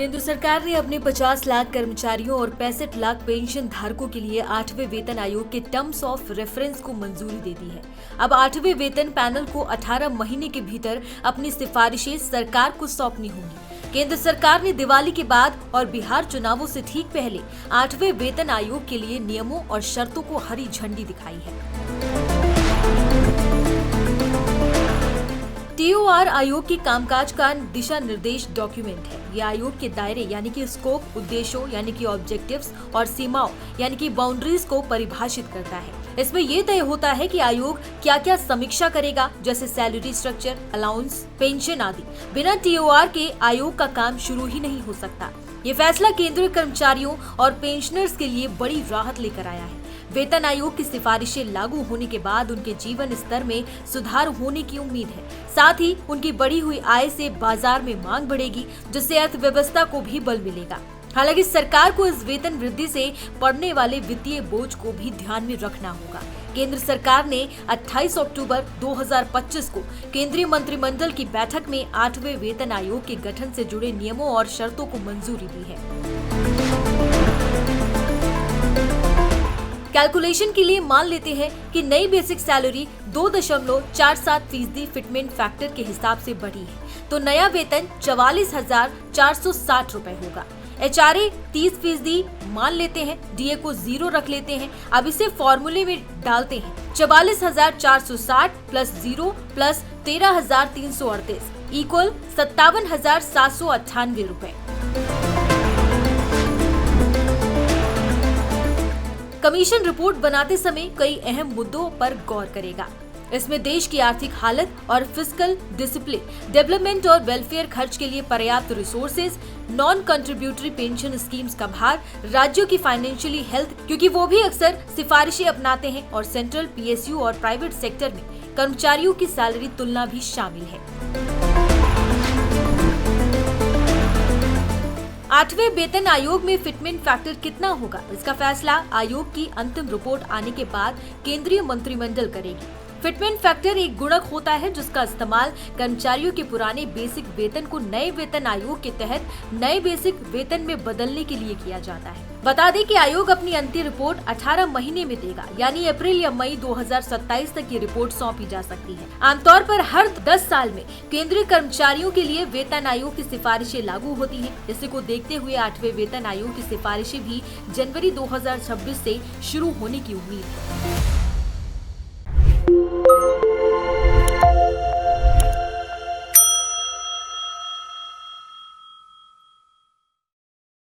केंद्र सरकार ने अपने 50 लाख कर्मचारियों और 65 लाख पेंशन धारकों के लिए 8वें वेतन आयोग के टर्म्स ऑफ रेफरेंस को मंजूरी दे दी है। अब 8वें वेतन पैनल को 18 महीने के भीतर अपनी सिफारिशें सरकार को सौंपनी होंगी। केंद्र सरकार ने दिवाली के बाद और बिहार चुनावों से ठीक पहले 8वें वेतन आयोग के लिए नियमों और शर्तों को हरी झंडी दिखाई है। टीओआर आयोग के कामकाज का दिशा निर्देश डॉक्यूमेंट है। ये आयोग के दायरे यानी कि स्कोप, उद्देश्यों यानी कि ऑब्जेक्टिव्स और सीमाओं यानी कि बाउंड्रीज को परिभाषित करता है। इसमें ये तय होता है कि आयोग क्या क्या समीक्षा करेगा, जैसे सैलरी स्ट्रक्चर, अलाउंस, पेंशन आदि। बिना टीओआर के आयोग का काम शुरू ही नहीं हो सकता। ये फैसला केंद्रीय कर्मचारियों और पेंशनर्स के लिए बड़ी राहत लेकर आया है। वेतन आयोग की सिफारिशें लागू होने के बाद उनके जीवन स्तर में सुधार होने की उम्मीद है। साथ ही उनकी बढ़ी हुई आय से बाजार में मांग बढ़ेगी, जिससे अर्थव्यवस्था को भी बल मिलेगा। हालांकि सरकार को इस वेतन वृद्धि से पड़ने वाले वित्तीय बोझ को भी ध्यान में रखना होगा। केंद्र सरकार ने 28 अक्टूबर 2025 को केंद्रीय मंत्रिमंडल की बैठक में 8वें वेतन आयोग के गठन से जुड़े नियमों और शर्तों को मंजूरी दी है। कैलकुलेशन के लिए मान लेते हैं कि नई बेसिक सैलरी 2.47% फिटमेंट फैक्टर के हिसाब से बढ़ी है, तो नया वेतन 44,460 रुपए होगा। एचआरए 30% मान लेते हैं, डीए को 0 रख लेते हैं। अब इसे फॉर्मूले में डालते हैं। 44,460 प्लस 0 प्लस 13,338 इक्वल 57,798 रुपए। कमीशन रिपोर्ट बनाते समय कई अहम मुद्दों पर गौर करेगा। इसमें देश की आर्थिक हालत और फिस्कल डिसिप्लिन, डेवलपमेंट और वेलफेयर खर्च के लिए पर्याप्त resources, non contributory pension schemes का भार, राज्यों की फाइनेंशियली हेल्थ, क्योंकि वो भी अक्सर सिफारिशें अपनाते हैं, और सेंट्रल पीएसयू और प्राइवेट सेक्टर में कर्मचारियों की सैलरी तुलना भी शामिल है। 8वें वेतन आयोग में फिटमेंट फैक्टर कितना होगा, इसका फैसला आयोग की अंतिम रिपोर्ट आने के बाद केंद्रीय मंत्रिमंडल करेगी। फिटमेंट फैक्टर एक गुणक होता है जिसका इस्तेमाल कर्मचारियों के पुराने बेसिक वेतन को नए वेतन आयोग के तहत नए बेसिक वेतन में बदलने के लिए किया जाता है। बता दें कि आयोग अपनी अंतिम रिपोर्ट 18 महीने में देगा, यानी अप्रैल या मई 2027 तक ये रिपोर्ट सौंपी जा सकती है। आमतौर पर हर 10 साल में केंद्रीय कर्मचारियों के लिए वेतन आयोग की सिफारिशें लागू होती हैं। इसी को देखते हुए 8वें वेतन आयोग की सिफारिशें भी जनवरी 2026 से शुरू होने की उम्मीद है।